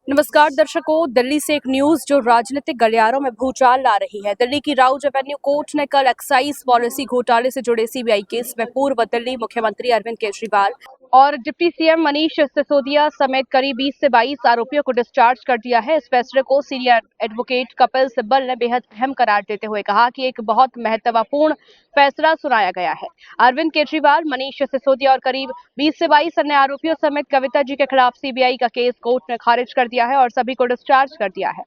नमस्कार दर्शकों, दिल्ली से एक न्यूज जो राजनीतिक गलियारों में भूचाल ला रही है। दिल्ली की राउज एवेन्यू कोर्ट ने कल एक्साइज पॉलिसी घोटाले से जुड़े सीबीआई केस में पूर्व दिल्ली मुख्यमंत्री अरविंद केजरीवाल और डिप्टी सीएम मनीष सिसोदिया समेत करीब 20 से 22 आरोपियों को डिस्चार्ज कर दिया है। इस फैसले को सीनियर एडवोकेट कपिल सिब्बल ने बेहद अहम करार देते हुए कहा कि एक बहुत महत्वपूर्ण फैसला सुनाया गया है। अरविंद केजरीवाल, मनीष सिसोदिया और करीब 20 से 22 अन्य आरोपियों समेत कविता जी के खिलाफ सीबीआई का केस कोर्ट ने खारिज कर दिया है और सभी को डिस्चार्ज कर दिया है।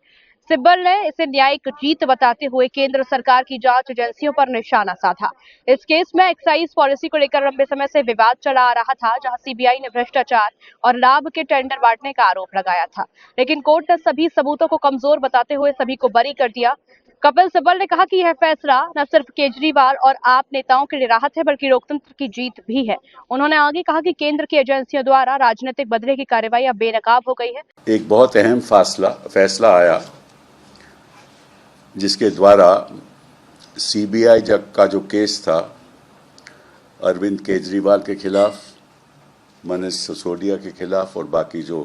सिब्बल ने इसे न्यायिक जीत बताते हुए केंद्र सरकार की जांच एजेंसियों पर निशाना साधा। इस केस में एक्साइज पॉलिसी को लेकर लंबे समय से विवाद चला आ रहा था, जहां सीबीआई ने भ्रष्टाचार और लाभ के टेंडर बांटने का आरोप लगाया था, लेकिन कोर्ट ने सभी सबूतों को कमजोर बताते हुए सभी को बरी कर दिया। कपिल सिब्बल ने कहा कि यह फैसला न सिर्फ केजरीवाल और आप नेताओं के लिए राहत है, बल्कि लोकतंत्र की जीत भी है। उन्होंने आगे कहा कि केंद्र की एजेंसियों द्वारा राजनीतिक बदले की कार्रवाई अब बेनकाब हो गई है। एक बहुत अहम फैसला आया, जिसके द्वारा सीबीआई का जो केस था अरविंद केजरीवाल के खिलाफ, मनीष सिसोदिया के खिलाफ और बाकी जो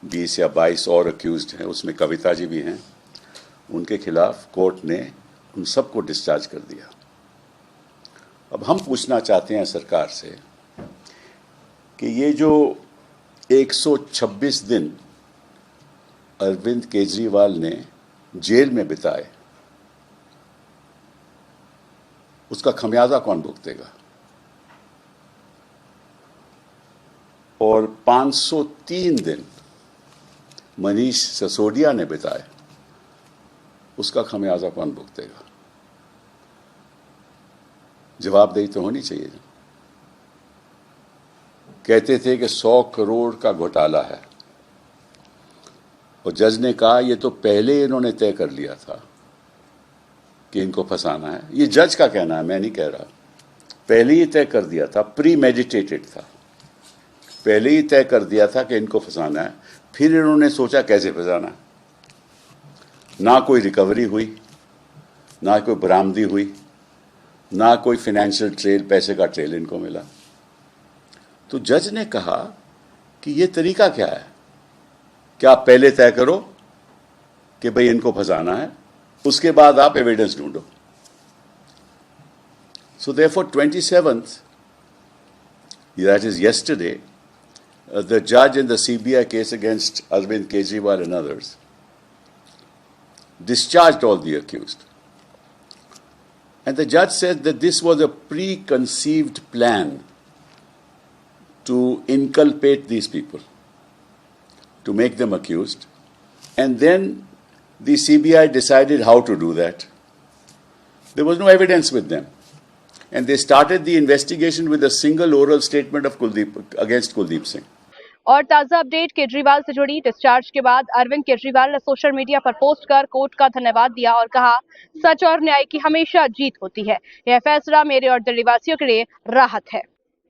20 या 22 और अक्यूज्ड हैं, उसमें कविता जी भी हैं, उनके खिलाफ कोर्ट ने उन सबको डिस्चार्ज कर दिया। अब हम पूछना चाहते हैं सरकार से कि ये जो 126 दिन अरविंद केजरीवाल ने जेल में बिताए, उसका खमियाजा कौन भुगतेगा? और 503 दिन मनीष सिसोदिया ने बिताए, उसका खमियाजा कौन भुगतेगा? जवाबदेही तो होनी चाहिए। कहते थे कि 100 करोड़ का घोटाला है, और जज ने कहा ये तो पहले इन्होंने तय कर लिया था कि इनको फंसाना है। ये जज का कहना है, मैं नहीं कह रहा। पहले ही तय कर दिया था, प्री मेडिटेटेड था, पहले ही तय कर दिया था कि इनको फंसाना है। फिर इन्होंने सोचा कैसे फंसाना है। ना कोई रिकवरी हुई, ना कोई बरामदी हुई, ना कोई फाइनेंशियल ट्रेल, पैसे का ट्रेल इनको मिला। तो जज ने कहा कि ये तरीका क्या है कि आप पहले तय करो कि भाई इनको फंसाना है, उसके बाद आप एविडेंस ढूंढो। So therefore 27th, that is yesterday, the judge in the CBI case against Arvind Kejriwal and others discharged all the accused. And the judge said that this was a preconceived plan to inculpate these people, to make them accused, and then the CBI decided how to do that. There was no evidence with them, and they started the investigation with a single oral statement of against Kuldeep Singh. और ताजा update Kejriwal से जुड़ी। Discharge के बाद अरविंद केजरीवाल ने social media पर post कर court का धन्यवाद दिया और कहा, सच और न्याय की हमेशा जीत होती है। यह फैसला मेरे और दिल्ली वासियों के लिए राहत है।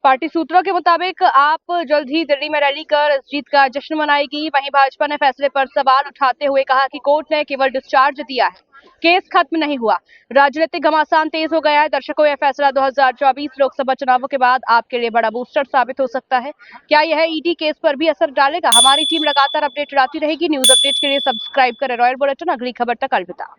पार्टी सूत्रों के मुताबिक आप जल्द ही दिल्ली में रैली कर इस जीत का जश्न मनाएगी। वहीं भाजपा ने फैसले पर सवाल उठाते हुए कहा कि कोर्ट ने केवल डिस्चार्ज दिया है, केस खत्म नहीं हुआ। राजनीतिक घमासान तेज हो गया है। दर्शकों, यह फैसला 2024 लोकसभा चुनावों के बाद आपके लिए बड़ा बूस्टर साबित हो सकता है। क्या यह ईडी केस पर भी असर डालेगा? हमारी टीम लगातार अपडेट लाती रहेगी। न्यूज अपडेट के लिए सब्सक्राइब करें रॉयल बुलेटिन। अगली खबर तक अलविदा।